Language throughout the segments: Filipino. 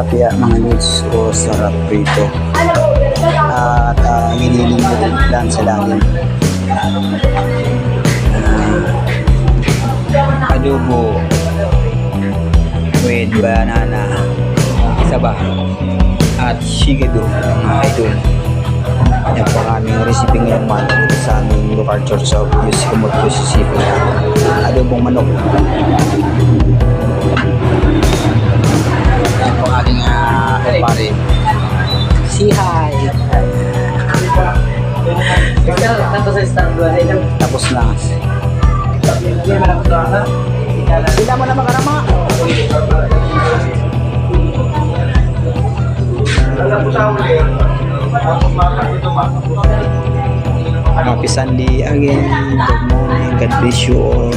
tilapia mga lods o sarap prito. At giniling ko din lang sa lalim. Adobo with banana, saba at shigado mga idol. Yan po ang aming recipe ngayong month sa aming local church of Yusikumot, Mississippi. Adobong manok. Yan po ang ating pare. Si hi! Tapos na. Sila mo na makarama. Happy Sunday again. Good morning. God bless you all.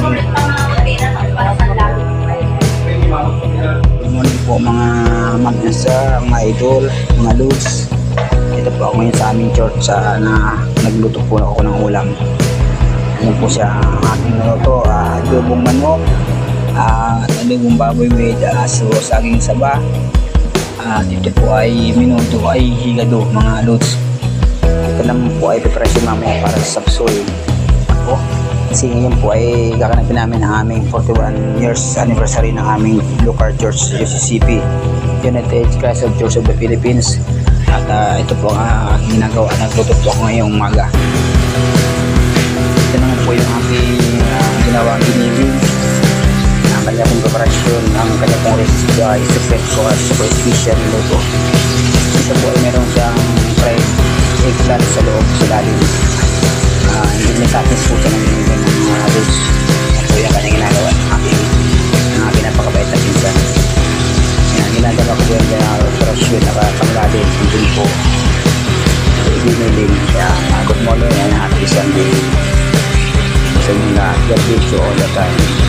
Good morning po mga magnasa, mga idol, mga lods. Ito po ako ngayon sa aming church na nagluto po ako ng ulam. Yan po siya ang aking naluto. Adobong manok at adobong baboy with saging saba. At ito po ay minuto ay higado mga lods. Ito naman po ay preparasyon mamaya para sa sapsoy. Kasi ngayon po ay gaganapin namin ang aming 41 years anniversary ng aming local church UCCP, United Christ of Church of the Philippines. At ito po ang aking ginagawa. Nagluto po ako ngayong umaga. Ito naman po yung aking ginawang giniling. Ang kanya pong preparasyon, ang kanya pong recipe ay secret ko at super special luto. Ito po ay meron siyang fried eggplant sa loob sa lalim. Hindi nasapis po siya ng mga loads. Ito yung kanyang ginagawa ng aking napakabait na pinsan. Ginagawa ko yung preparasyon na panglalim. Hindi po ibiniling. Good morning and happy Sunday sa inyo lahat. God bless you all the time.